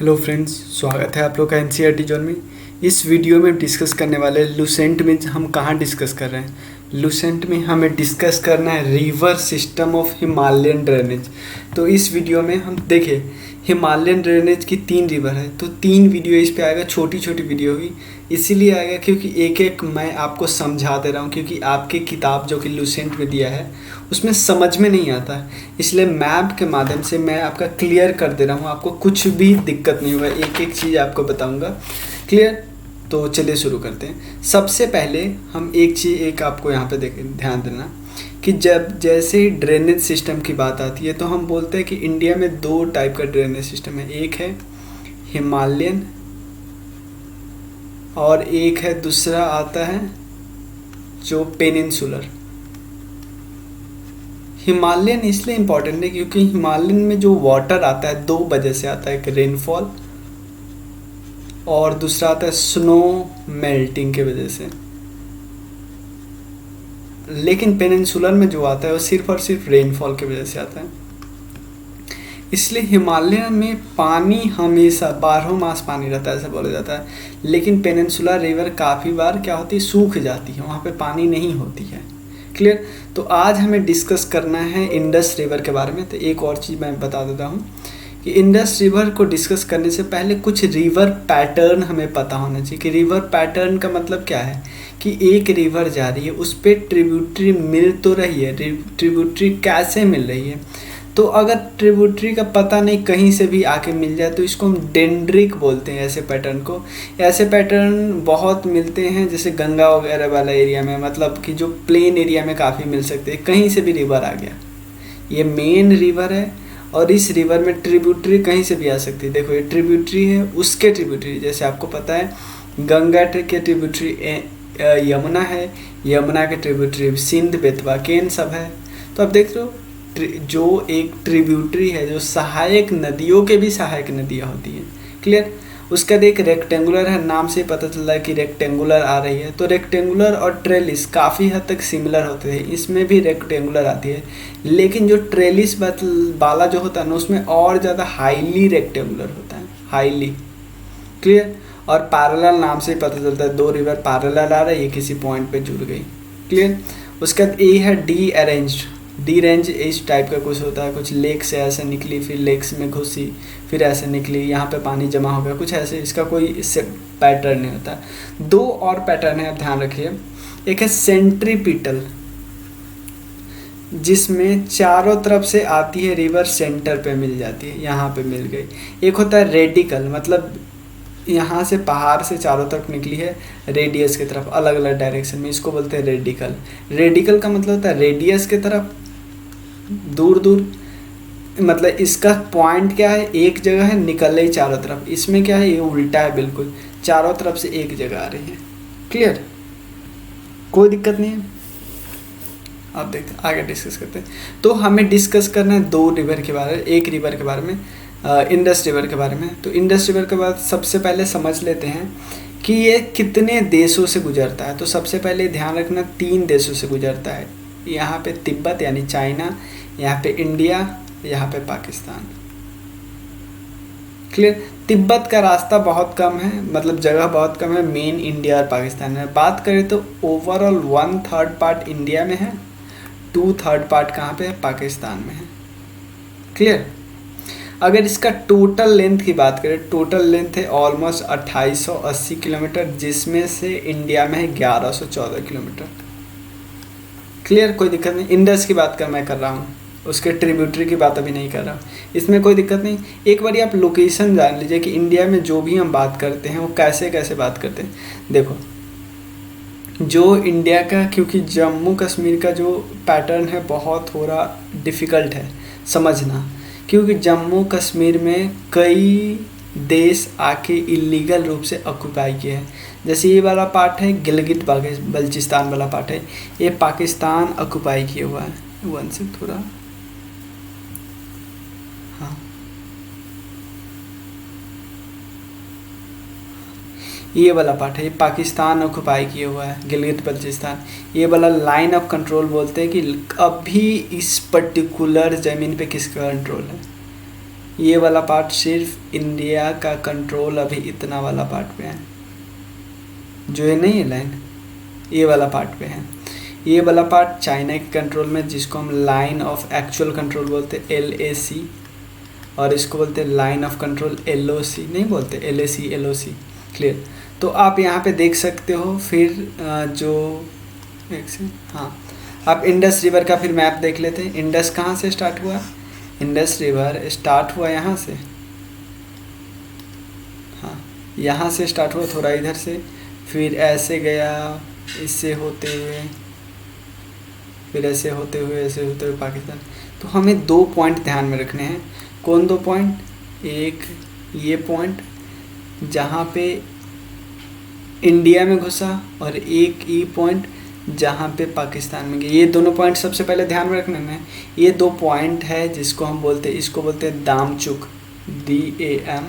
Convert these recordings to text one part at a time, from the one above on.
Hello friends, स्वागत है आप लोग का एनसीईआरटी जोन में। इस वीडियो में डिस्कस करने वाले लुसेंट में हम कहाँ डिस्कस कर रहे हैं। लुसेंट में हमें डिस्कस करना है river system of Himalayan drainage. तो इस वीडियो में हम देखें हिमालयन ड्रेनेज की 3 रिवर है, तो 3 वीडियो इस पे आएगा। छोटी छोटी वीडियो होगी, इसीलिए आएगा क्योंकि एक एक मैं आपको समझा दे रहा हूँ, क्योंकि आपकी किताब जो कि लुसेंट में दिया है उसमें समझ में नहीं आता है, इसलिए मैप के माध्यम से मैं आपका क्लियर कर दे रहा हूँ। आपको कुछ भी दिक्कत नहीं होगा, एक एक चीज़ आपको बताऊँगा। क्लियर? तो चलिए शुरू करते हैं। सबसे पहले हम एक आपको यहाँ पे ध्यान देना कि जब जैसे ड्रेनेज सिस्टम की बात आती है तो हम बोलते हैं कि इंडिया में 2 टाइप का ड्रेनेज सिस्टम है। एक है हिमालयन और एक है दूसरा आता है जो पेनिनसुलर। हिमालयन इसलिए इम्पोर्टेंट है क्योंकि हिमालयन में जो वाटर आता है 2 वजह से आता है, एक रेनफॉल और दूसरा आता है स्नो मेल्टिंग के वजह से। लेकिन पेनिनसुलर में जो आता है वो सिर्फ और सिर्फ रेनफॉल की वजह से आता है। इसलिए हिमालय में पानी हमेशा 12 मास पानी रहता है, ऐसा बोला जाता है। लेकिन पेनिनसुलर रिवर काफ़ी बार क्या होती है, सूख जाती है, वहाँ पे पानी नहीं होती है। क्लियर? तो आज हमें डिस्कस करना है इंडस रिवर के बारे में। तो एक और चीज़ मैं बता देता हूँ कि इंडस रिवर को डिस्कस करने से पहले कुछ रिवर पैटर्न हमें पता होना चाहिए। कि रिवर पैटर्न का मतलब क्या है कि एक रिवर जा रही है, उस पर ट्रिब्यूटरी मिल तो रही है, ट्रिब्यूटरी कैसे मिल रही है। तो अगर ट्रिब्यूटरी का पता नहीं कहीं से भी आके मिल जाए तो इसको हम डेंड्रिक बोलते हैं। ऐसे पैटर्न को, ऐसे पैटर्न बहुत मिलते हैं जैसे गंगा वगैरह वाला एरिया में, मतलब कि जो प्लेन एरिया में काफ़ी मिल सकते हैं। कहीं से भी रिवर आ गया, ये मेन रिवर है और इस रिवर में ट्रिब्यूटरी कहीं से भी आ सकती है। देखो ये ट्रिब्यूटरी है, उसके ट्रिब्यूटरी जैसे आपको पता है गंगा के ट्रिब्यूटरी यमुना है, यमुना के ट्रिब्यूटरी सिंध बेतवा केन सब है। तो अब देख लो जो एक ट्रिब्यूटरी है, जो सहायक नदियों के भी सहायक नदियाँ होती हैं। क्लियर? उसका एक रेक्टेंगुलर है, नाम से पता चलता है कि रेक्टेंगुलर आ रही है। तो रेक्टेंगुलर और ट्रेलिस काफ़ी हद तक सिमिलर होते हैं, इसमें भी रेक्टेंगुलर आती है। लेकिन जो ट्रेलिस वाला जो होता है ना, उसमें और ज़्यादा हाईली रेक्टेंगुलर होता है, हाईली। क्लियर? और पैरेलल नाम से पता चलता है 2 रिवर पैरेलल आ रही है, किसी पॉइंट पे जुड़ गई। क्लियर? उसके बाद ए है डी अरेंज्ड। डी रेंज इस टाइप का कुछ होता है, कुछ लेक से ऐसे निकली, फिर लेक्स में घुसी, फिर ऐसे निकली, यहाँ पे पानी जमा हो गया, कुछ ऐसे। इसका कोई इससे पैटर्न नहीं होता। 2 और पैटर्न है, आप ध्यान रखिए। एक है सेंट्रीपिटल, जिसमें चारों तरफ से आती है रिवर, सेंटर पे मिल जाती है, यहाँ पे मिल गई। एक होता है रेडिकल, मतलब यहाँ से पहाड़ से चारों तरफ निकली है रेडियस की तरफ, अलग अलग डायरेक्शन में, इसको बोलते हैं रेडिकल। रेडिकल का मतलब होता है रेडियस की तरफ, दूर दूर, मतलब इसका पॉइंट क्या है, एक जगह है, निकल रही चारों तरफ। इसमें क्या है, ये उल्टा है बिल्कुल, चारों तरफ से एक जगह आ रही है। क्लियर? कोई दिक्कत नहीं है। अब देखते हैं, आगे डिस्कस करते हैं। तो हमें डिस्कस करना है 2 रिवर के बारे में, एक रिवर के बारे में, इंडस रिवर के बारे में। तो इंडस रिवर के बाद सबसे पहले समझ लेते हैं कि ये कितने देशों से गुजरता है। तो सबसे पहले ध्यान रखना 3 देशों से गुजरता है। यहाँ पे तिब्बत यानी चाइना, यहाँ पे इंडिया, यहाँ पे पाकिस्तान। क्लियर? तिब्बत का रास्ता बहुत कम है, मतलब जगह बहुत कम है, मेन इंडिया और पाकिस्तान में। बात करें तो ओवरऑल 1/3 पार्ट इंडिया में है, 2/3 पार्ट कहाँ पे है, पाकिस्तान में है। क्लियर? अगर इसका टोटल लेंथ की बात करें, टोटल लेंथ है ऑलमोस्ट 2880 किलोमीटर, जिसमें से इंडिया में है 1114 किलोमीटर। क्लियर? कोई दिक्कत नहीं। इंडस की बात मैं कर रहा हूँ, उसके ट्रिब्यूटरी की बात अभी नहीं कर रहा हूँ, इसमें कोई दिक्कत नहीं। एक बार आप लोकेशन जान लीजिए कि इंडिया में जो भी हम बात करते हैं वो कैसे कैसे बात करते हैं। देखो जो इंडिया का, क्योंकि जम्मू कश्मीर का जो पैटर्न है बहुत थोड़ा डिफ़िकल्ट है समझना, क्योंकि जम्मू कश्मीर में कई देश आके इलीगल रूप से ऑक्यूपाई किए हैं। जैसे ये वाला पार्ट है गिलगित बल्चिस्तान वाला पार्ट है, ये पाकिस्तान ऑक्यूपाई किया हुआ है। वन से थोड़ा, हाँ, ये वाला पार्ट है, ये पाकिस्तान ऑक्यूपाई किया हुआ है, गिलगित बल्चिस्तान। ये वाला लाइन ऑफ कंट्रोल बोलते हैं कि अभी इस पर्टिकुलर ज़मीन पे किसका कंट्रोल है। ये वाला पार्ट सिर्फ इंडिया का कंट्रोल अभी इतना वाला पार्ट पे है, जो ये नहीं है लाइन, ये वाला पार्ट पे है। ये वाला पार्ट चाइना के कंट्रोल में, जिसको हम लाइन ऑफ एक्चुअल कंट्रोल बोलते हैं LAC, और इसको बोलते हैं लाइन ऑफ कंट्रोल LOC, नहीं बोलते LAC LOC। क्लियर। तो आप यहाँ पे देख सकते हो। फिर जो एक से, हाँ, आप इंडस रिवर का फिर मैप देख लेते हैं। इंडस कहाँ से स्टार्ट हुआ? इंडस रिवर स्टार्ट हुआ यहाँ से, हाँ, यहाँ से स्टार्ट हुआ, थोड़ा इधर से, फिर ऐसे गया, इससे होते हुए, फिर ऐसे होते हुए, ऐसे होते हुए पाकिस्तान। तो हमें 2 पॉइंट ध्यान में रखने हैं। कौन 2 पॉइंट? एक ये पॉइंट जहाँ पे इंडिया में घुसा, और एक ये पॉइंट जहाँ पे पाकिस्तान में गया। ये दोनों पॉइंट सबसे पहले ध्यान में रखने में। ये 2 पॉइंट है जिसको हम बोलते हैं, इसको बोलते हैं दामचुक, DAMCHO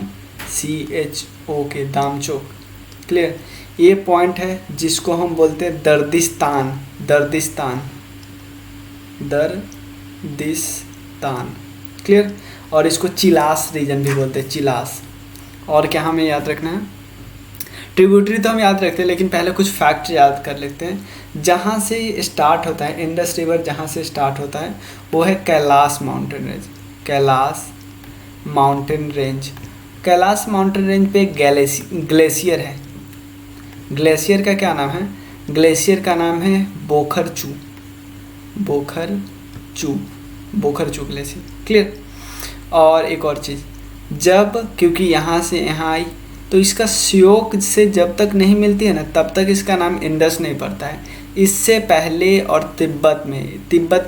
के, दामचुक। क्लियर। ये पॉइंट है जिसको हम बोलते हैं दर्दिस्तान, दर्दिस्तान, दर्दिस्तान। क्लियर। और इसको चिलास रीजन भी बोलते हैं, चिलास। और क्या हमें याद रखना है? ट्रिब्यूटरी तो हम याद रखते हैं, लेकिन पहले कुछ फैक्ट याद कर लेते हैं। जहाँ से स्टार्ट होता है इंडस रिवर, जहाँ से स्टार्ट होता है वो है Kailash mountain range, Kailash mountain range. Kailash mountain range पे ग्लेशियर है। ग्लेशियर का क्या नाम है? ग्लेशियर का नाम है बोखरचू, बोखरचू, बोखरचू ग्लेशियर। क्लियर। और एक और चीज़, जब क्योंकि यहाँ से यहाँ आई, तो इसका श्योक से जब तक नहीं मिलती है ना, तब तक इसका नाम इंडस नहीं पड़ता है। इससे पहले और तिब्बत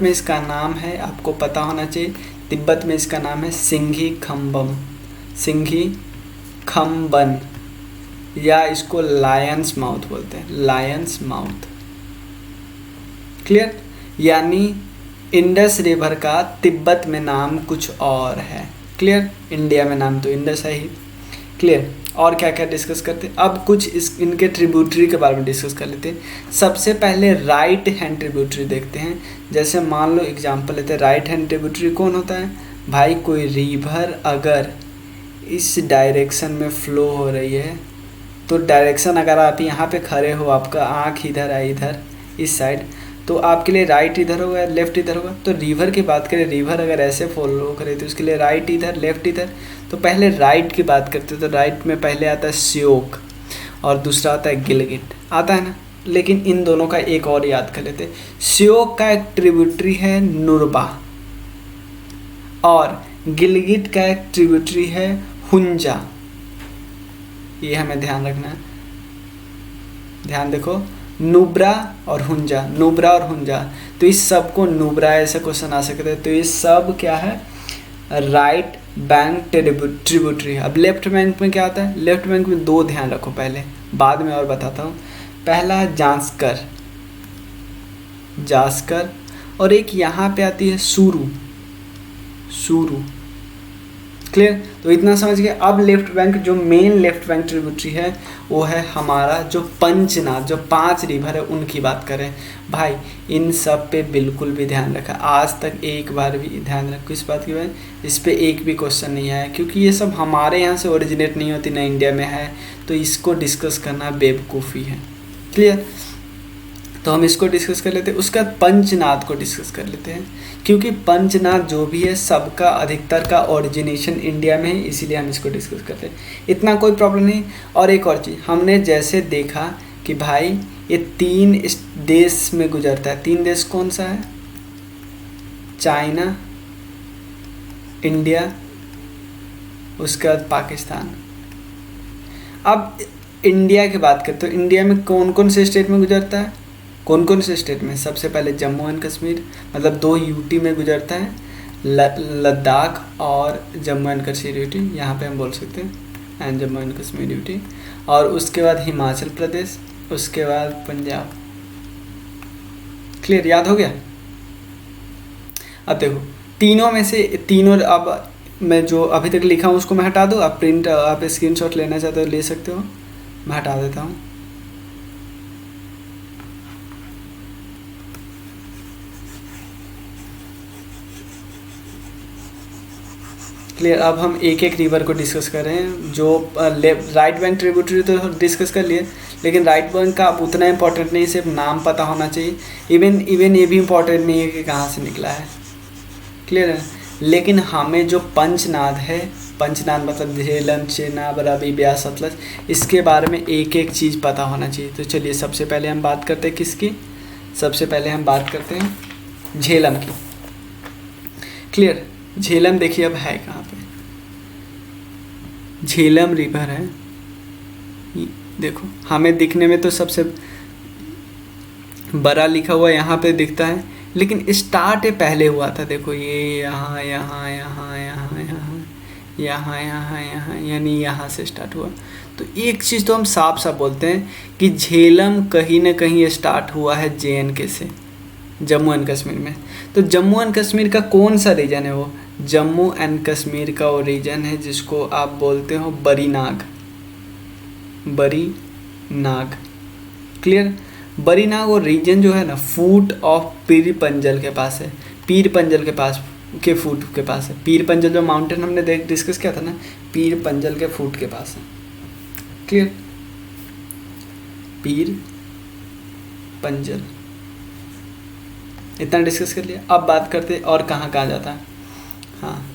में इसका नाम है, आपको पता होना चाहिए, तिब्बत में इसका नाम है सिंघी खम्बम, सिंघी खम्बन, या इसको लायंस माउथ बोलते हैं, लायंस माउथ। क्लियर। यानी इंडस रिवर का तिब्बत में नाम कुछ और है। क्लियर। इंडिया में नाम तो इंडस है ही। क्लियर। और क्या क्या डिस्कस करते हैं? अब कुछ इनके ट्रिब्यूटरी के बारे में डिस्कस कर लेते हैं। सबसे पहले राइट हैंड ट्रिब्यूटरी देखते हैं। जैसे मान लो एग्जांपल लेते हैं, राइट हैंड ट्रिब्यूटरी कौन होता है भाई? कोई रिवर अगर इस डायरेक्शन में फ्लो हो रही है, तो डायरेक्शन अगर आप यहाँ पे खड़े हो, आपका आँख इधर है, इधर इस साइड, तो आपके लिए राइट इधर होगा, लेफ़्ट इधर होगा। तो रिवर की बात करें, रिवर अगर ऐसे फॉलो करे तो उसके लिए राइट इधर, लेफ़्ट इधर। तो पहले राइट की बात करते हैं, तो राइट में पहले आता है श्योक, और दूसरा आता है गिलगिट, आता है ना। लेकिन इन दोनों का एक और याद कर लेते हैं। श्योक का एक ट्रिब्यूटरी है नुरबा, और गिलगिट का एक ट्रिब्यूटरी है हुंजा। ये हमें ध्यान रखना है। ध्यान देखो, नुब्रा और हुंजा, नुब्रा और हुंजा। तो इस सब को नुब्रा ऐसे क्वेश्चन आ सकते हैं। तो ये सब क्या है? Right bank tributary. अब लेफ्ट बैंक में क्या आता है? लेफ्ट बैंक में 2 ध्यान रखो, पहले, बाद में और बताता हूँ। पहला है जास्कर, जास्कर, और एक यहाँ पे आती है सूरू, सूरू। क्लियर। तो इतना समझ गए। अब लेफ्ट बैंक, जो मेन लेफ्ट बैंक ट्रिब्यूटरी है वो है हमारा जो पंचनाद, जो 5 रिवर है उनकी बात करें भाई, इन सब पे बिल्कुल भी ध्यान रखा। आज तक एक बार भी ध्यान रखो इस बात की बात, इस पे एक भी क्वेश्चन नहीं आया, क्योंकि ये सब हमारे यहाँ से ओरिजिनेट नहीं होती, ना इंडिया में है, तो इसको डिस्कस करना बेवकूफ़ी है। क्लियर। तो हम इसको डिस्कस कर लेते हैं। उसके बाद पंचनाद को डिस्कस कर लेते हैं, क्योंकि पंचनाद जो भी है सबका अधिकतर का ओरिजिनेशन इंडिया में है, इसीलिए हम इसको डिस्कस करते हैं। इतना कोई प्रॉब्लम नहीं। और एक और चीज़, हमने जैसे देखा कि भाई ये 3 देश में गुजरता है। 3 देश कौन सा है? चाइना, इंडिया, उसके बाद पाकिस्तान। अब इंडिया की बात करते हो, इंडिया में कौन कौन से स्टेट में गुजरता है? कौन कौन से स्टेट में? सबसे पहले जम्मू एंड कश्मीर, मतलब 2 यूटी में गुजरता है, लद्दाख और जम्मू एंड कश्मीर यूटी, यहाँ पे हम बोल सकते हैं, and Jammu and Kashmir UT. और उसके बाद हिमाचल प्रदेश, उसके बाद पंजाब। क्लियर, याद हो गया? अब देखो, तीनों में से तीनों, अब मैं जो अभी तक लिखा हूँ उसको मैं हटा दूँ। आप प्रिंट, आप स्क्रीनशॉट लेना चाहते हो ले सकते हो, मैं हटा देता हूँ। क्लियर। अब हम एक एक रिवर को डिस्कस कर रहे हैं। जो राइट बैंक ट्रिब्यूटरी तो डिस्कस कर लिए, लेकिन राइट बैंक का अब उतना इंपॉर्टेंट नहीं, सिर्फ नाम पता होना चाहिए। इवन ये भी इम्पोर्टेंट नहीं है कि कहाँ से निकला है, क्लियर है। लेकिन हमें जो पंचनाद है, पंचनाद मतलब झेलम, चेनाब, रवि, ब्यास, सतलज, इसके बारे में एक एक चीज़ पता होना चाहिए। तो चलिए सबसे पहले हम बात करते हैं किसकी, सबसे पहले हम बात करते हैं झेलम की, क्लियर। झेलम देखिए अब है कहाँ पे, झेलम रिवर है, देखो हमें दिखने में तो सबसे बड़ा लिखा हुआ यहाँ पे दिखता है, लेकिन स्टार्ट पहले हुआ था। देखो ये यहाँ यहाँ यहाँ यहाँ यहाँ यहाँ यहाँ यहाँ, यानी यहाँ से स्टार्ट हुआ। तो एक चीज़ तो हम साफ साफ बोलते हैं कि झेलम कहीं ना कहीं स्टार्ट हुआ है JNK से, जम्मू एंड कश्मीर में। तो जम्मू एंड कश्मीर का कौन सा रीजन है वो, जम्मू एंड कश्मीर का वो रीजन है जिसको आप बोलते हो बरी नाग, बरी नाग, क्लियर। बरी नाग और रीजन जो है ना, फूट ऑफ पीर पंजल के पास है, पीर पंजल के पास के फूट के पास है। पीर पंजल जो माउंटेन हमने डिस्कस किया था ना, पीर पंजल के फूट के पास है, क्लियर। पीर पंजल इतना डिस्कस कर लिया। अब बात करते और कहाँ कहाँ जाता है। हाँ,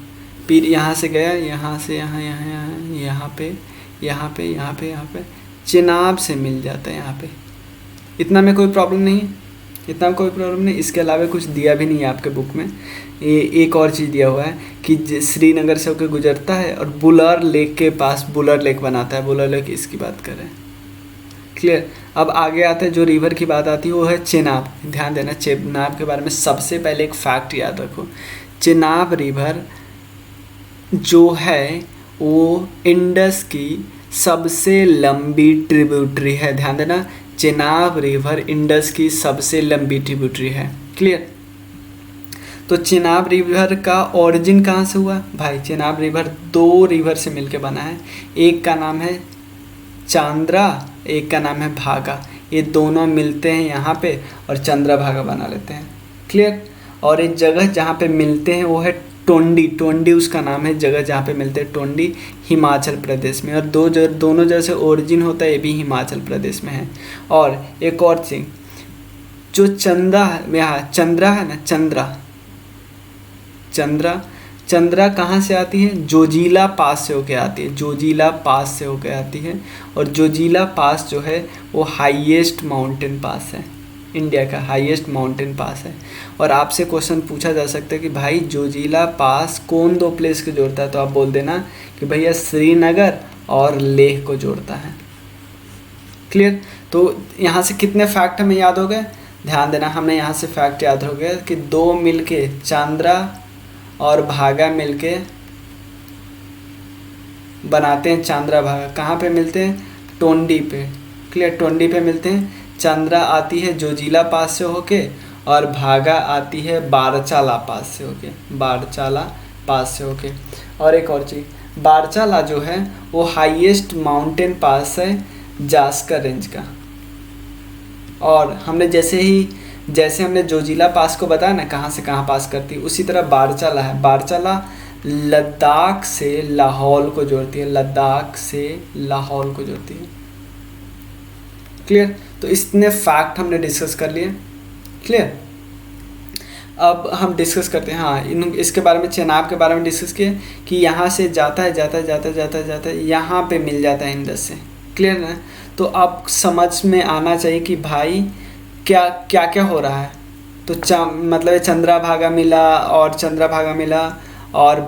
पीर यहाँ से गया, यहाँ से यहाँ यहाँ यहाँ यहाँ पे यहाँ पे यहाँ पे यहाँ पे चिनाब से मिल जाता है यहाँ पे। इतना में कोई प्रॉब्लम नहीं है, इतना कोई प्रॉब्लम नहीं। इसके अलावा कुछ दिया भी नहीं है आपके बुक में। एक और चीज़ दिया हुआ है कि श्रीनगर से होकर गुजरता है और बुलर लेक के पास बुलर लेक बनाता है। बुलर लेक इसकी बात कर रहे हैं, क्लियर। अब आगे आते हैं, जो रिवर की बात आती है वो है चेनाब। ध्यान देना, चेनाब के बारे में सबसे पहले एक फैक्ट याद रखो। चेनाब रिवर जो है वो इंडस की सबसे लंबी ट्रिब्यूटरी है। ध्यान देना, चेनाब रिवर इंडस की सबसे लंबी ट्रिब्यूटरी है, क्लियर। तो चेनाब रिवर का ओरिजिन कहाँ से हुआ भाई? चेनाब रिवर दो रिवर से मिलकर बना है, एक का नाम है चांद्रा, एक का नाम है भागा। ये दोनों मिलते हैं यहाँ पे और चंद्रा भागा बना लेते हैं, क्लियर। और एक जगह जहाँ पे मिलते हैं वो है टोंडी, टोंडी उसका नाम है जगह जहाँ पे मिलते हैं, टोंडी हिमाचल प्रदेश में। और दोनों जगह से ओरिजिन होता है, ये भी हिमाचल प्रदेश में है। और एक और चीज, जो चंद्रा है ना, चंद्रा कहाँ से आती है? जोजिला पास से होके आती है, जोजिला पास से होके आती है। और जोजिला पास जो है वो हाईएस्ट माउंटेन पास है, इंडिया का हाईएस्ट माउंटेन पास है। और आपसे क्वेश्चन पूछा जा सकता है कि भाई जोजिला पास कौन दो प्लेस को जोड़ता है? तो आप बोल देना कि भैया श्रीनगर और लेह को जोड़ता है, क्लियर। तो यहाँ से कितने फैक्ट हमें याद हो गए? ध्यान देना, हमें यहाँ से फैक्ट याद हो गया कि दो मिलके चांद्रा और भागा मिलके बनाते हैं चांद्रा भागा। कहाँ पे मिलते हैं? टोंडी पे, क्लियर। टोंडी पे मिलते हैं। चंद्रा आती है जोजिला पास से होके और भागा आती है बारचाला पास से होके, बारचाला पास से होके। और एक और चीज़, बारचाला जो है वो हाईएस्ट माउंटेन पास है जास्कर रेंज का। और हमने जैसे हमने जोजिला पास को बताया ना कहाँ से कहाँ पास करती है, उसी तरह बारचाला है। बारचाला लद्दाख से लाहौल को जोड़ती है, लद्दाख से लाहौल को जोड़ती है, क्लियर। तो इतने फैक्ट हमने डिस्कस कर लिए, क्लियर। अब हम डिस्कस करते हैं, हाँ, इसके बारे में, चेनाब के बारे में डिस्कस किए कि यहाँ से जाता है यहाँ पे मिल जाता है इंडस से, क्लियर ना। तो अब समझ में आना चाहिए कि भाई क्या क्या हो रहा है। तो मतलब चंद्रा भागा मिला और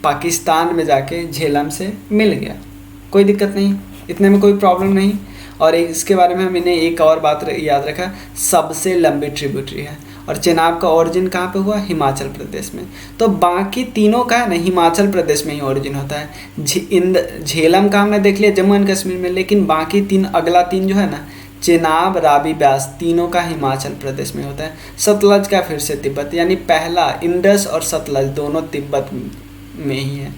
पाकिस्तान में जाके झेलम से मिल गया, कोई दिक्कत नहीं, इतने में कोई प्रॉब्लम नहीं। और इसके बारे में मैंने एक और बात याद रखा, सबसे लंबी ट्रिब्यूटरी है। और चेनाब का ओरिजिन कहाँ पे हुआ? हिमाचल प्रदेश में। तो बाकी तीनों का है ना हिमाचल प्रदेश में ही ओरिजिन होता है। झेलम का हमने देख लिया जम्मू एंड कश्मीर में, लेकिन बाकी अगला तीन जो है ना, चेनाब, रावी, ब्यास, तीनों का हिमाचल प्रदेश में होता है। सतलज का फिर से तिब्बत, यानी पहला इंडस और सतलज दोनों तिब्बत में ही है,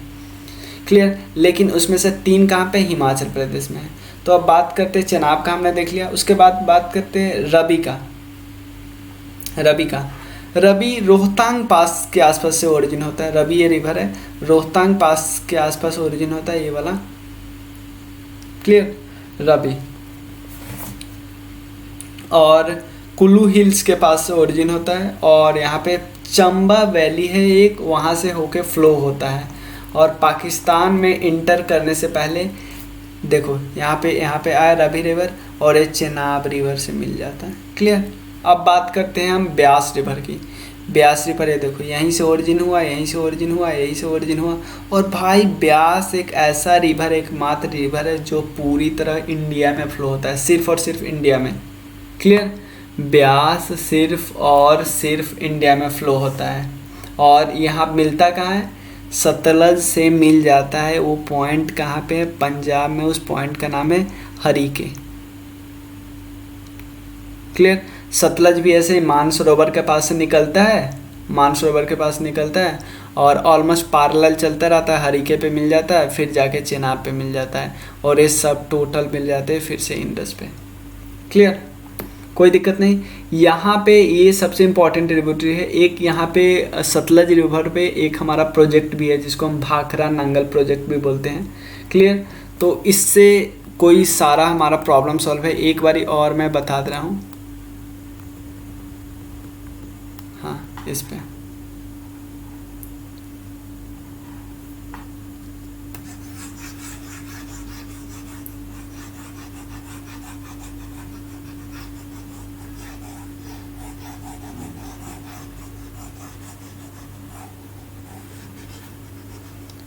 क्लियर। लेकिन उसमें से तीन कहाँ पे? हिमाचल प्रदेश में है। तो अब बात करते हैं चेनाब का, हमने देख लिया। उसके बाद बात करते हैं रवि का। रवि रोहतांग पास के आसपास से ओरिजिन होता है। रवि ये रिवर है, रोहतांग पास के आसपास ओरिजिन होता है, ये वाला। क्लियर? रवि। और कुल्लू हिल्स के पास से ओरिजिन होता है, और यहाँ पे चंबा वैली है एक, वहाँ से होके फ्लो होता है। और पाकिस्तान में इंटर करने से पहले देखो यहाँ पे आया रवि रिवर, और ये चेनाब रिवर से मिल जाता है। क्लियर? अब बात करते हैं हम ब्यास रिवर की। ब्यास रिवर ये देखो यहीं से ओरिजिन हुआ, यहीं से ओरिजिन हुआ, यहीं से ओरिजिन हुआ। और भाई ब्यास एक ऐसा रिवर, एकमात्र रिवर है जो पूरी तरह इंडिया में फ्लो होता है, सिर्फ और सिर्फ इंडिया में। क्लियर? ब्यास सिर्फ और सिर्फ इंडिया में फ्लो होता है। और यहाँ मिलता कहाँ है? सतलज से मिल जाता है। वो पॉइंट कहाँ पे है? पंजाब में। उस पॉइंट का नाम है हरीके। क्लियर? सतलज भी ऐसे ही मानसरोवर के पास से निकलता है, मानसरोवर के पास निकलता है और ऑलमोस्ट पैरेलल चलता रहता है, हरीके पे मिल जाता है, फिर जाके चेनाब पे मिल जाता है, और ये सब टोटल मिल जाते हैं फिर से इंडस पे। क्लियर? कोई दिक्कत नहीं। यहाँ पे ये सबसे इम्पॉर्टेंट ट्रिब्यूटरी है। एक यहाँ पे सतलज रिवर पे एक हमारा प्रोजेक्ट भी है जिसको हम भाखरा नंगल प्रोजेक्ट भी बोलते हैं। क्लियर? तो इससे कोई सारा हमारा प्रॉब्लम सॉल्व है। एक बारी और मैं बता दे रहा हूँ, हाँ इस पे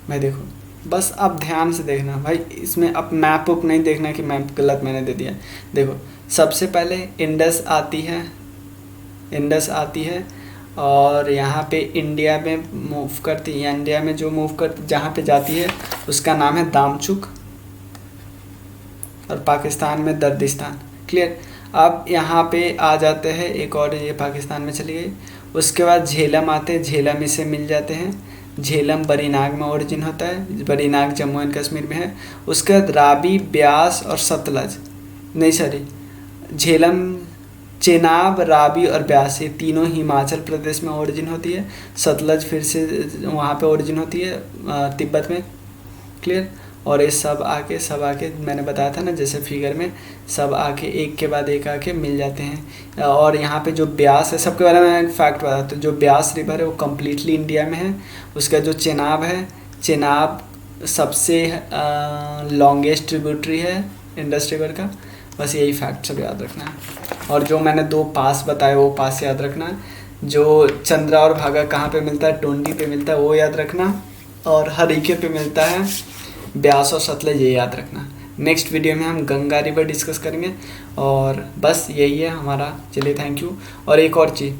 भाई देखो, बस आप ध्यान से देखना भाई, इसमें अब मैप उप नहीं देखना कि मैप गलत मैंने दे दिया। देखो सबसे पहले इंडस आती है, इंडस आती है और यहाँ पे इंडिया में मूव करती है, इंडिया में जो मूव करती जहाँ पे जाती है उसका नाम है दामचुक, और पाकिस्तान में दर्दिस्तान। क्लियर? अब यहाँ पे आ जाते हैं एक और, ये पाकिस्तान में चली गई। उसके बाद झेलम आते हैं, झेलम इसे मिल जाते हैं। झेलम बरीनाग में ओरिजिन होता है, बरीनाग जम्मू एंड कश्मीर में है। उसके बाद रावी, ब्यास और सतलज, नहीं सॉरी, झेलम, चेनाब, रावी और ब्यास, ये तीनों हिमाचल प्रदेश में ओरिजिन होती है। सतलज फिर से वहाँ पे ओरिजिन होती है तिब्बत में। क्लियर? और ये सब आके मैंने बताया था ना जैसे फिगर में, सब आके एक के बाद एक आके मिल जाते हैं। और यहाँ पे जो ब्यास है, सबके बारे में मैं फैक्ट बताता हूँ। जो ब्यास रिवर है वो कम्प्लीटली इंडिया में है। उसका जो चेनाब है, चेनाब सबसे लॉन्गेस्ट ट्रिब्यूटरी है इंडस रिवर का। बस यही फैक्ट सब याद रखना है। और जो मैंने 2 पास बताए वो पास याद रखना है। जो चंद्रा और भागा कहाँ पे मिलता है, टोंडी पे मिलता है, वो याद रखना। और हरीके पे मिलता है ब्यास और सतलज, ये याद रखना। नेक्स्ट वीडियो में हम गंगा रिवर डिस्कस करेंगे। और बस यही है हमारा। चलिए थैंक यू। और एक और चीज़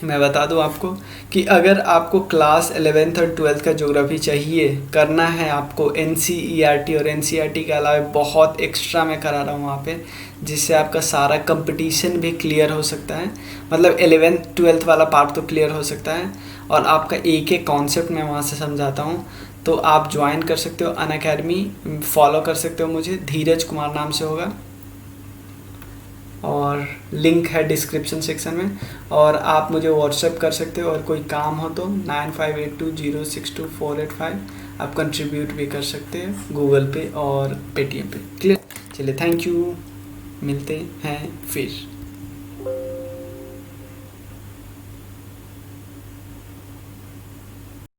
मैं बता दूं आपको कि अगर आपको क्लास 11th और 12th का ज्योग्राफी चाहिए, करना है आपको NCERT और NCERT के अलावा बहुत एक्स्ट्रा मैं करा रहा हूँ वहाँ पे, जिससे आपका सारा कंपटीशन भी क्लियर हो सकता है। मतलब 11th 12th वाला पार्ट तो क्लियर हो सकता है, और आपका एक एक कॉन्सेप्ट मैं वहाँ से समझाता हूँ। तो आप ज्वाइन कर सकते हो अनअकैडमी, फॉलो कर सकते हो मुझे, धीरज कुमार नाम से होगा, और लिंक है डिस्क्रिप्शन सेक्शन में। और आप मुझे व्हाट्सएप कर सकते हो, और कोई काम हो तो 9582062485 आप कंट्रीब्यूट भी कर सकते हैं गूगल पे और पेटीएम पे। क्लियर? चलिए थैंक यू, मिलते हैं फिर।